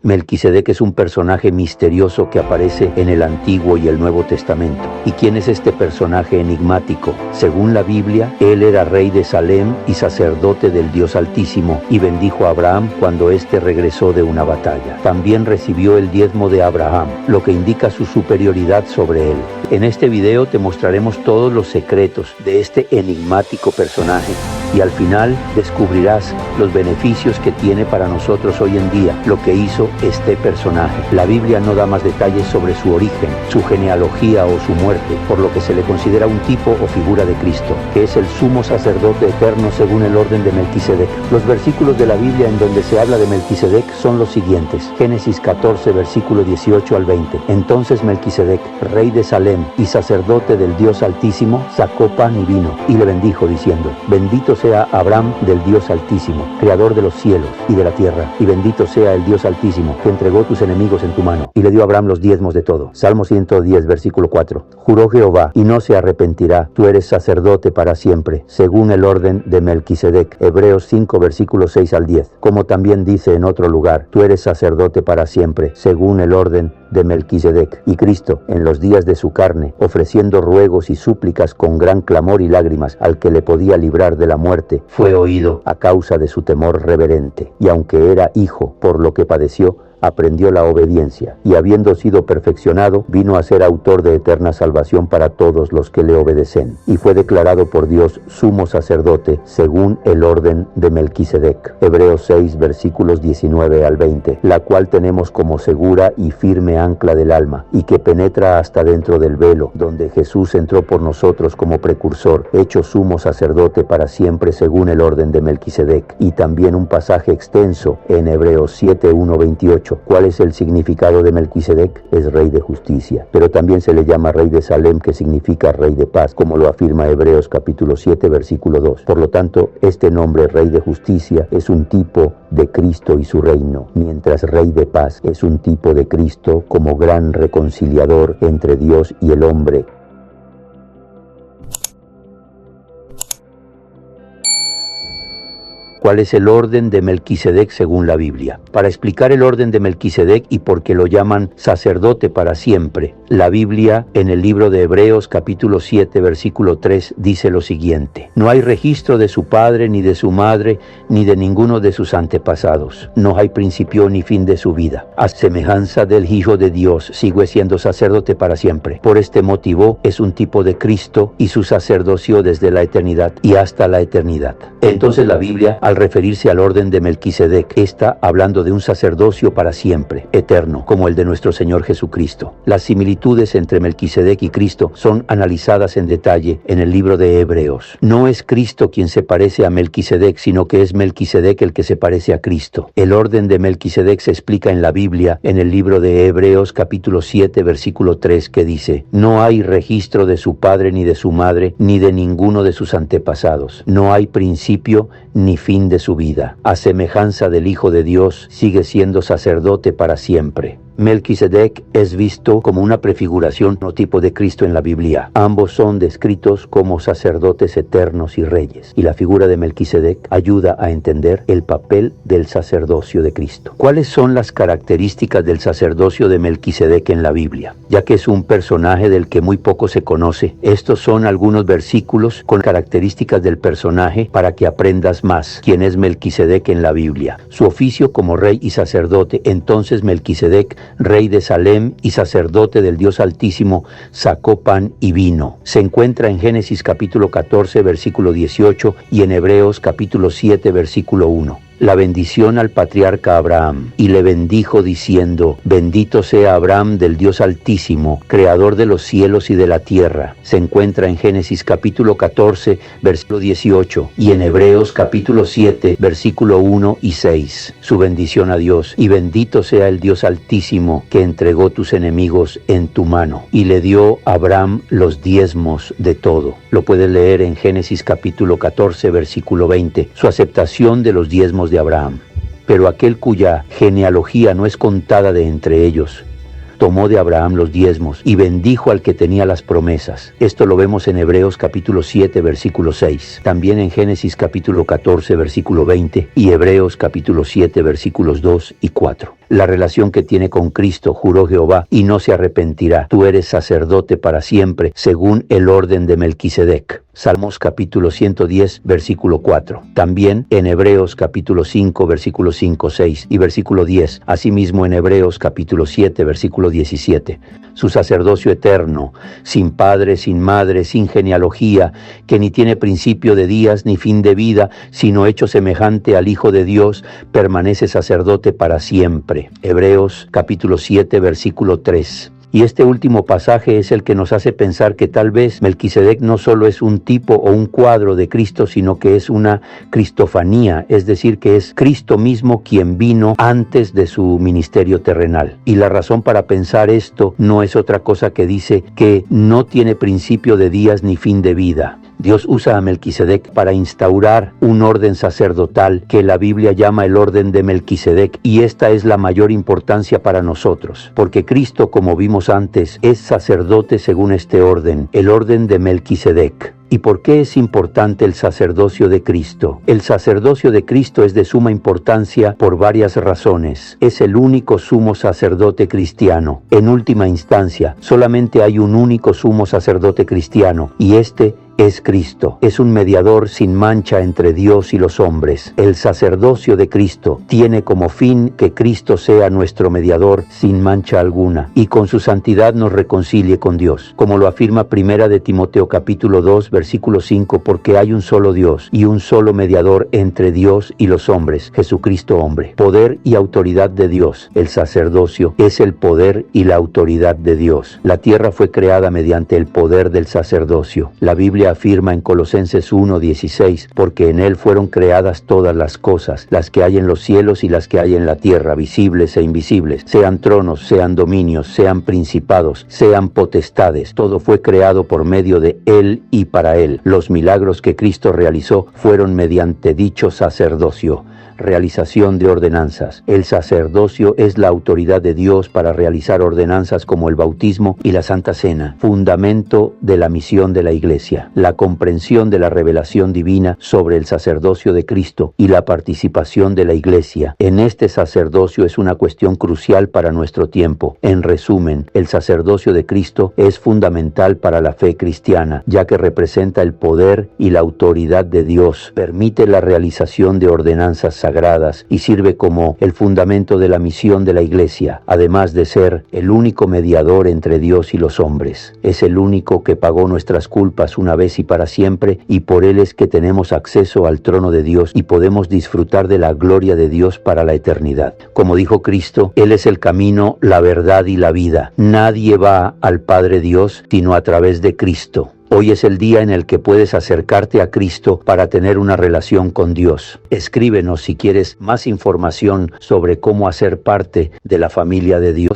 Melquisedec es un personaje misterioso que aparece en el Antiguo y el Nuevo Testamento. ¿Y quién es este personaje enigmático? Según la Biblia, él era rey de Salem y sacerdote del Dios Altísimo, y bendijo a Abraham cuando éste regresó de una batalla. También recibió el diezmo de Abraham, lo que indica su superioridad sobre él. En este video te mostraremos todos los secretos de este enigmático personaje, y al final descubrirás los beneficios que tiene para nosotros hoy en día, lo que hizo este personaje. La Biblia no da más detalles sobre su origen, su genealogía o su muerte, por lo que se le considera un tipo o figura de Cristo, que es el sumo sacerdote eterno según el orden de Melquisedec. Los versículos de la Biblia en donde se habla de Melquisedec son los siguientes: Génesis 14, versículo 18 al 20. Entonces Melquisedec, rey de Salem y sacerdote del Dios Altísimo, sacó pan y vino, y le bendijo diciendo: Bendito sea Abraham del Dios Altísimo, creador de los cielos y de la tierra, y bendito sea el Dios Altísimo, que entregó tus enemigos en tu mano. Y le dio a Abraham los diezmos de todo. Salmo 110, versículo 4. Juró Jehová, y no se arrepentirá: tú eres sacerdote para siempre, según el orden de Melquisedec. Hebreos 5, versículos 6 al 10. Como también dice en otro lugar: tú eres sacerdote para siempre, según el orden de Melquisedec. Y Cristo, en los días de su carne, ofreciendo ruegos y súplicas con gran clamor y lágrimas al que le podía librar de la muerte, fue oído a causa de su temor reverente. Y aunque era hijo, por lo que padeció, aprendió la obediencia, y habiendo sido perfeccionado, vino a ser autor de eterna salvación para todos los que le obedecen, y fue declarado por Dios sumo sacerdote según el orden de Melquisedec. Hebreos 6, versículos 19 al 20, la cual tenemos como segura y firme ancla del alma, y que penetra hasta dentro del velo, donde Jesús entró por nosotros como precursor, hecho sumo sacerdote para siempre según el orden de Melquisedec. Y también un pasaje extenso en Hebreos 7, 1, 28. ¿Cuál es el significado de Melquisedec? Es rey de justicia, pero también se le llama rey de Salem, que significa rey de paz, como lo afirma Hebreos capítulo 7, versículo 2. Por lo tanto, este nombre rey de justicia es un tipo de Cristo y su reino, mientras rey de paz es un tipo de Cristo como gran reconciliador entre Dios y el hombre. ¿Cuál es el orden de Melquisedec según la Biblia? Para explicar el orden de Melquisedec y por qué lo llaman sacerdote para siempre, la Biblia en el libro de Hebreos capítulo 7 versículo 3 dice lo siguiente: no hay registro de su padre ni de su madre ni de ninguno de sus antepasados. No hay principio ni fin de su vida. A semejanza del Hijo de Dios, sigue siendo sacerdote para siempre. Por este motivo es un tipo de Cristo y su sacerdocio desde la eternidad y hasta la eternidad. Entonces la Biblia, al referirse al orden de Melquisedec, está hablando de un sacerdocio para siempre, eterno, como el de nuestro Señor Jesucristo. Las similitudes entre Melquisedec y Cristo son analizadas en detalle en el libro de Hebreos. No es Cristo quien se parece a Melquisedec, sino que es Melquisedec el que se parece a Cristo. El orden de Melquisedec se explica en la Biblia en el libro de Hebreos capítulo 7 versículo 3, que dice: no hay registro de su padre ni de su madre ni de ninguno de sus antepasados. No hay principio ni fin de su vida. A semejanza del Hijo de Dios, sigue siendo sacerdote para siempre. Melquisedec es visto como una prefiguración o tipo de Cristo en la Biblia. Ambos son descritos como sacerdotes eternos y reyes, y la figura de Melquisedec ayuda a entender el papel del sacerdocio de Cristo. ¿Cuáles son las características del sacerdocio de Melquisedec en la Biblia? Ya que es un personaje del que muy poco se conoce, estos son algunos versículos con características del personaje para que aprendas más quién es Melquisedec en la Biblia. Su oficio como rey y sacerdote. Entonces Melquisedec, rey de Salem y sacerdote del Dios Altísimo, sacó pan y vino. Se encuentra en Génesis capítulo 14 versículo 18 y en Hebreos capítulo 7 versículo 1. La bendición al patriarca Abraham, y le bendijo diciendo: bendito sea Abraham del Dios Altísimo, creador de los cielos y de la tierra. Se encuentra en Génesis capítulo 14 versículo 18 y en Hebreos capítulo 7 versículo 1 y 6. Su bendición a Dios: y bendito sea el Dios Altísimo, que entregó tus enemigos en tu mano. Y le dio a Abraham los diezmos de todo. Lo puedes leer en Génesis capítulo 14 versículo 20. Su aceptación de los diezmos de Abraham. Pero aquel cuya genealogía no es contada de entre ellos, tomó de Abraham los diezmos y bendijo al que tenía las promesas. Esto lo vemos en Hebreos capítulo 7 versículo 6, también en Génesis capítulo 14 versículo 20 y Hebreos capítulo 7 versículos 2 y 4. la relación que tiene con Cristo, juró Jehová, y no se arrepentirá. Tú eres sacerdote para siempre, según el orden de Melquisedec. Salmos capítulo 110, versículo 4. También en Hebreos capítulo 5, versículo 5, 6 y versículo 10. Asimismo en Hebreos capítulo 7, versículo 17. Su sacerdocio eterno, sin padre, sin madre, sin genealogía, que ni tiene principio de días ni fin de vida, sino hecho semejante al Hijo de Dios, permanece sacerdote para siempre. Hebreos capítulo 7, versículo 3. Y este último pasaje es el que nos hace pensar que tal vez Melquisedec no solo es un tipo o un cuadro de Cristo, sino que es una cristofanía, es decir, que es Cristo mismo quien vino antes de su ministerio terrenal. Y la razón para pensar esto no es otra cosa que dice que no tiene principio de días ni fin de vida. Dios usa a Melquisedec para instaurar un orden sacerdotal que la Biblia llama el orden de Melquisedec, y esta es la mayor importancia para nosotros, porque Cristo, como vimos antes, es sacerdote según este orden, el orden de Melquisedec. ¿Y por qué es importante el sacerdocio de Cristo? El sacerdocio de Cristo es de suma importancia por varias razones. Es el único sumo sacerdote cristiano. En última instancia, solamente hay un único sumo sacerdote cristiano, y este es Cristo. Es un mediador sin mancha entre Dios y los hombres. El sacerdocio de Cristo tiene como fin que Cristo sea nuestro mediador sin mancha alguna, y con su santidad nos reconcilie con Dios. Como lo afirma Primera de Timoteo capítulo 2, versículo 5, porque hay un solo Dios y un solo mediador entre Dios y los hombres, Jesucristo hombre. Poder y autoridad de Dios. El sacerdocio es el poder y la autoridad de Dios. La tierra fue creada mediante el poder del sacerdocio. La Biblia afirma en Colosenses 1:16, porque en él fueron creadas todas las cosas, las que hay en los cielos y las que hay en la tierra, visibles e invisibles, sean tronos, sean dominios, sean principados, sean potestades. Todo fue creado por medio de él y para él. Los milagros que Cristo realizó fueron mediante dicho sacerdocio. Realización de ordenanzas. El sacerdocio es la autoridad de Dios para realizar ordenanzas como el bautismo y la Santa Cena, fundamento de la misión de la Iglesia. La comprensión de la revelación divina sobre el sacerdocio de Cristo y la participación de la Iglesia en este sacerdocio es una cuestión crucial para nuestro tiempo. En resumen, el sacerdocio de Cristo es fundamental para la fe cristiana, ya que representa el poder y la autoridad de Dios, permite la realización de ordenanzas sagradas y sirve como el fundamento de la misión de la Iglesia, además de ser el único mediador entre Dios y los hombres. Es el único que pagó nuestras culpas una vez y para siempre, y por él es que tenemos acceso al trono de Dios y podemos disfrutar de la gloria de Dios para la eternidad. Como dijo Cristo, Él es el camino, la verdad y la vida. Nadie va al Padre Dios sino a través de Cristo. Hoy es el día en el que puedes acercarte a Cristo para tener una relación con Dios. Escríbenos si quieres más información sobre cómo hacer parte de la familia de Dios.